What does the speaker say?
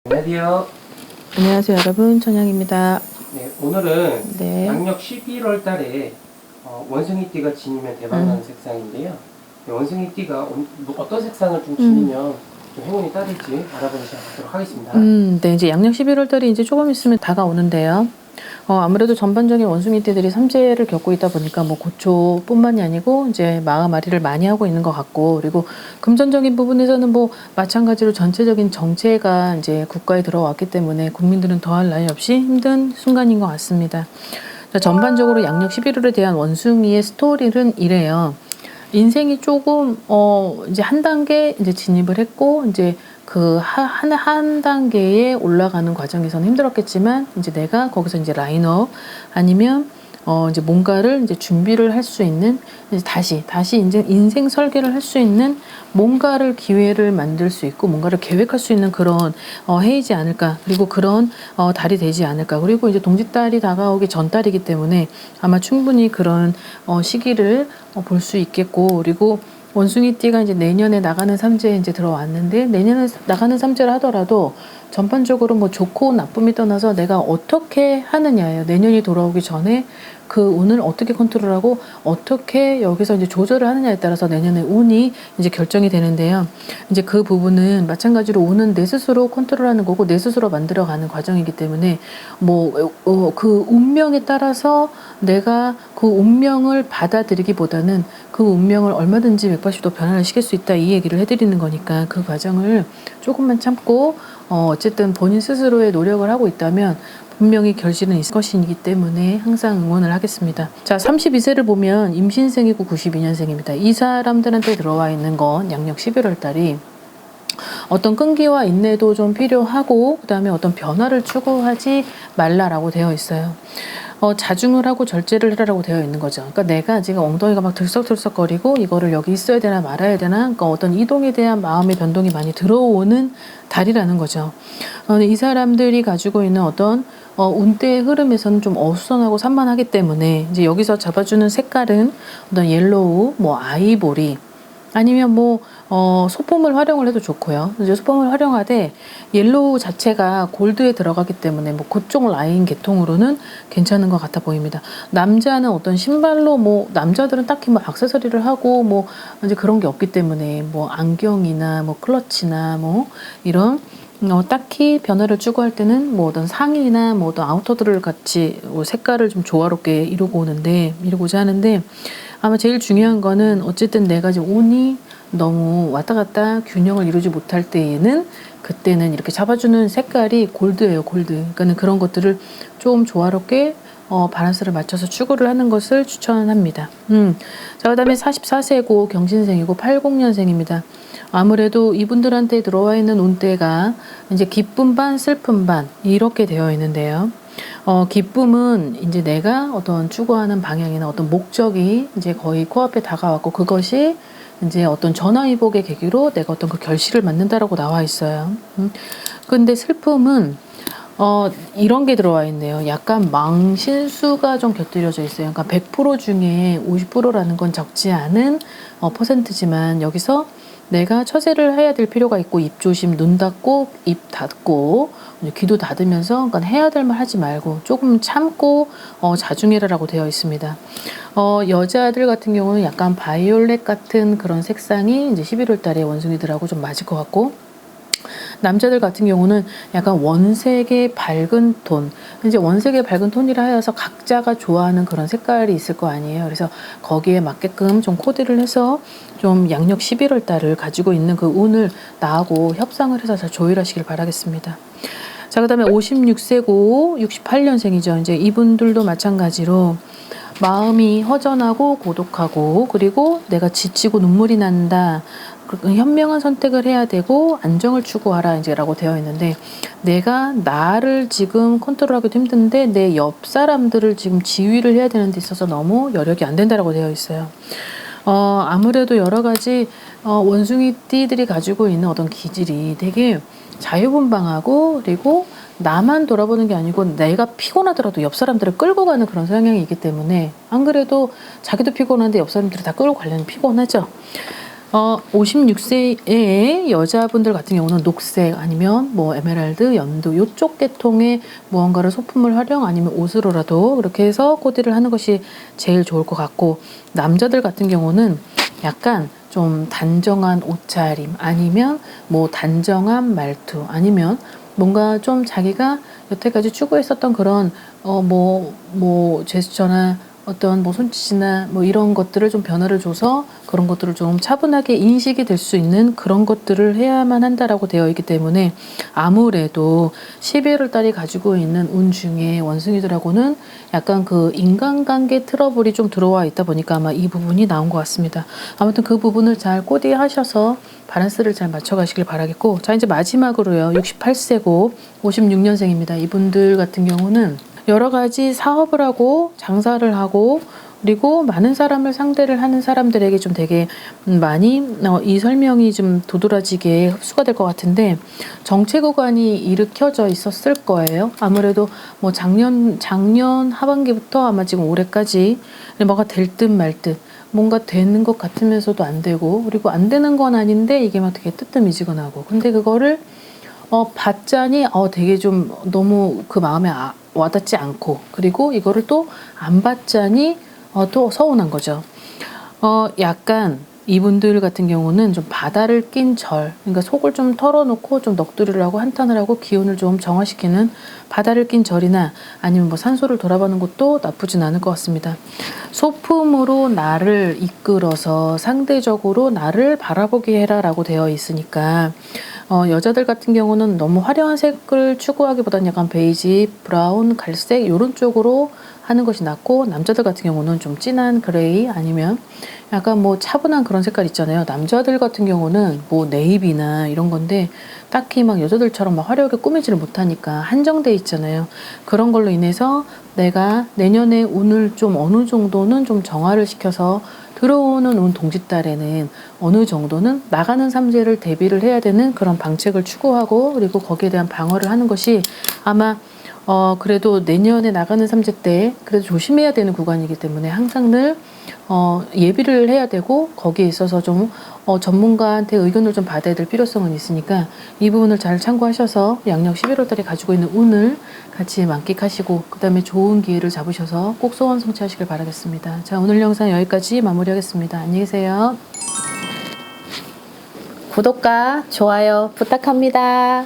안녕하세요. 안녕하세요 여러분, 천양입니다. 네, 오늘은 네. 양력 11월 달에 원숭이띠가 지니면 대박나는 색상인데요. 네, 원숭이띠가 어떤 색상을 좀 지니면 좀 행운이 따를지 알아보는 시간 갖도록 하겠습니다. 네, 이제 양력 11월 달이 이제 조금 있으면 다가오는데요. 아무래도 전반적인 원숭이띠들이 삼재를 겪고 있다 보니까 뭐 고초뿐만이 아니고 이제 마음앓이를 많이 하고 있는 것 같고, 그리고 금전적인 부분에서는 뭐 마찬가지로 전체적인 정체가 이제 국가에 들어왔기 때문에 국민들은 더할 나위 없이 힘든 순간인 것 같습니다. 자, 전반적으로 양력 11월에 대한 원숭이의 스토리는 이래요. 인생이 조금 이제 한 단계 이제 진입을 했고, 이제 그 한 단계에 올라가는 과정에서는 힘들었겠지만, 이제 내가 거기서 이제 라인업 아니면 이제 뭔가를 이제 준비를 할 수 있는, 이제 다시 이제 인생 설계를 할 수 있는 뭔가를 기회를 만들 수 있고 뭔가를 계획할 수 있는 그런 해이지 않을까. 그리고 그런 달이 되지 않을까. 그리고 이제 동짓달이 다가오기 전 달이기 때문에 아마 충분히 그런 시기를 볼 수 있겠고, 그리고 원숭이띠가 이제 내년에 나가는 삼재에 이제 들어왔는데, 내년에 나가는 삼재를 하더라도 전반적으로 뭐 좋고 나쁨이 떠나서 내가 어떻게 하느냐예요. 내년이 돌아오기 전에 그 운을 어떻게 컨트롤하고 어떻게 여기서 이제 조절을 하느냐에 따라서 내년에 운이 이제 결정이 되는데요. 이제 그 부분은 마찬가지로 운은 내 스스로 컨트롤하는 거고 내 스스로 만들어가는 과정이기 때문에 뭐 그 운명에 따라서 내가 그 운명을 받아들이기보다는 그 운명을 얼마든지 180도 변화를 시킬 수 있다, 이 얘기를 해드리는 거니까 그 과정을 조금만 참고 어쨌든 본인 스스로의 노력을 하고 있다면 분명히 결실은 있을 것이기 때문에 항상 응원을 하겠습니다. 자, 32세를 보면 임신생이고 92년생입니다. 이 사람들한테 들어와 있는 건 양력 11월 달이 어떤 끈기와 인내도 좀 필요하고, 그 다음에 어떤 변화를 추구하지 말라라고 되어 있어요. 자중을 하고 절제를 해라라고 되어 있는 거죠. 그러니까 내가 지금 엉덩이가 막 들썩들썩거리고 이거를 여기 있어야 되나 말아야 되나, 그러니까 어떤 이동에 대한 마음의 변동이 많이 들어오는 달이라는 거죠. 이 사람들이 가지고 있는 어떤 운대의 흐름에서는 좀 어수선하고 산만하기 때문에 이제 여기서 잡아주는 색깔은 어떤 옐로우, 뭐 아이보리, 아니면 뭐 소품을 활용을 해도 좋고요. 이제 소품을 활용하되 옐로우 자체가 골드에 들어가기 때문에 뭐 그쪽 라인 계통으로는 괜찮은 것 같아 보입니다. 남자는 어떤 신발로, 뭐 남자들은 딱히 뭐 액세서리를 하고 뭐 이제 그런 게 없기 때문에 뭐 안경이나 뭐 클러치나 뭐 이런 딱히 변화를 추구할 때는 뭐 어떤 상의나 뭐 어떤 아우터들을 같이 뭐 색깔을 좀 조화롭게 이루고자 하는데, 아마 제일 중요한 거는 어쨌든 내가 지금 운이 너무 왔다 갔다 균형을 이루지 못할 때에는, 그때는 이렇게 잡아주는 색깔이 골드예요, 골드. 그러니까는 그런 것들을 좀 조화롭게 밸런스를 맞춰서 추구를 하는 것을 추천합니다. 자, 그 다음에 44세고 경신생이고 80년생입니다. 아무래도 이분들한테 들어와 있는 운대가 이제 기쁨 반 슬픔 반 이렇게 되어 있는데요. 기쁨은 이제 내가 어떤 추구하는 방향이나 어떤 목적이 이제 거의 코앞에 다가왔고, 그것이 이제 어떤 전화위복의 계기로 내가 어떤 그 결실을 맞는다라고 나와 있어요. 근데 슬픔은 이런 게 들어와 있네요. 약간 망신수가 좀 곁들여져 있어요. 그러니까 100% 중에 50%라는 건 적지 않은 퍼센트지만, 여기서 내가 처세를 해야 될 필요가 있고, 입 조심, 눈 닫고 입 닫고 귀도 닫으면서, 그러니까 해야 될 말 하지 말고 조금 참고 자중해라라고 되어 있습니다. 여자들 같은 경우는 약간 바이올렛 같은 그런 색상이 이제 11월 달에 원숭이들하고 좀 맞을 것 같고, 남자들 같은 경우는 약간 원색의 밝은 톤, 이제 원색의 밝은 톤이라 하여서 각자가 좋아하는 그런 색깔이 있을 거 아니에요. 그래서 거기에 맞게끔 좀 코디를 해서 좀 양력 11월 달을 가지고 있는 그 운을 나하고 협상을 해서 잘 조율하시길 바라겠습니다. 자, 그 다음에 56세고 68년생이죠. 이제 이분들도 마찬가지로 마음이 허전하고 고독하고, 그리고 내가 지치고 눈물이 난다, 현명한 선택을 해야 되고 안정을 추구하라 이제라고 되어 있는데, 내가 나를 지금 컨트롤하기도 힘든데 내 옆 사람들을 지금 지휘를 해야 되는 데 있어서 너무 여력이 안 된다라고 되어 있어요. 아무래도 여러 가지 원숭이띠들이 가지고 있는 어떤 기질이 되게 자유분방하고, 그리고 나만 돌아보는 게 아니고 내가 피곤하더라도 옆 사람들을 끌고 가는 그런 성향이 있기 때문에, 안 그래도 자기도 피곤한데 옆 사람들이 다 끌고 가려면 피곤하죠. 56세의 여자분들 같은 경우는 녹색 아니면 뭐 에메랄드, 연두 이쪽 계통의 무언가를 소품을 활용 아니면 옷으로라도 그렇게 해서 코디를 하는 것이 제일 좋을 것 같고, 남자들 같은 경우는 약간 좀 단정한 옷차림 아니면 뭐 단정한 말투 아니면 뭔가 좀 자기가 여태까지 추구했었던 그런 뭐 제스처나 어떤 뭐 손짓이나 뭐 이런 것들을 좀 변화를 줘서 그런 것들을 좀 차분하게 인식이 될 수 있는 그런 것들을 해야만 한다라고 되어 있기 때문에, 아무래도 12월 달이 가지고 있는 운 중에 원숭이들하고는 약간 그 인간관계 트러블이 좀 들어와 있다 보니까 아마 이 부분이 나온 것 같습니다. 아무튼 그 부분을 잘 코디하셔서 밸런스를 잘 맞춰가시길 바라겠고, 자 이제 마지막으로요. 68세고 56년생입니다. 이분들 같은 경우는 여러 가지 사업을 하고 장사를 하고 그리고 많은 사람을 상대를 하는 사람들에게 좀 되게 많이 이 설명이 좀 도드라지게 흡수가 될 것 같은데, 정체 구간이 일으켜져 있었을 거예요. 아무래도 뭐 작년 하반기부터 아마 지금 올해까지 뭐가 될 듯 말 듯 뭔가 되는 것 같으면서도 안 되고, 그리고 안 되는 건 아닌데 이게 막 되게 뜨뜻미지근하고, 근데 그거를 받자니 되게 좀 너무 그 마음에 와닿지 않고, 그리고 이거를 또 안 받자니 또 서운한 거죠. 약간 이분들 같은 경우는 좀 바다를 낀 절, 그러니까 속을 좀 털어놓고 좀 넋두리를 하고 한탄을 하고 기운을 좀 정화시키는 바다를 낀 절이나 아니면 뭐 산소를 돌아보는 것도 나쁘진 않을 것 같습니다. 소품으로 나를 이끌어서 상대적으로 나를 바라보게 해라라고 되어 있으니까, 여자들 같은 경우는 너무 화려한 색을 추구하기보다는 약간 베이지, 브라운, 갈색 이런 쪽으로 하는 것이 낫고, 남자들 같은 경우는 좀 진한 그레이 아니면 약간 뭐 차분한 그런 색깔 있잖아요. 남자들 같은 경우는 뭐 네이비나 이런 건데 딱히 막 여자들처럼 막 화려하게 꾸미지를 못하니까 한정돼 있잖아요. 그런 걸로 인해서 내가 내년에 운을 좀 어느 정도는 좀 정화를 시켜서 들어오는 운 동짓달에는 어느 정도는 나가는 삼재를 대비를 해야 되는 그런 방책을 추구하고, 그리고 거기에 대한 방어를 하는 것이 아마 그래도 내년에 나가는 삼재 때 그래도 조심해야 되는 구간이기 때문에 항상 늘 예비를 해야 되고, 거기에 있어서 좀 전문가한테 의견을 좀 받아야 될 필요성은 있으니까 이 부분을 잘 참고하셔서 양력 11월 달에 가지고 있는 운을 같이 만끽하시고 그 다음에 좋은 기회를 잡으셔서 꼭 소원 성취하시길 바라겠습니다. 자, 오늘 영상 여기까지 마무리하겠습니다. 안녕히 계세요. 구독과 좋아요 부탁합니다.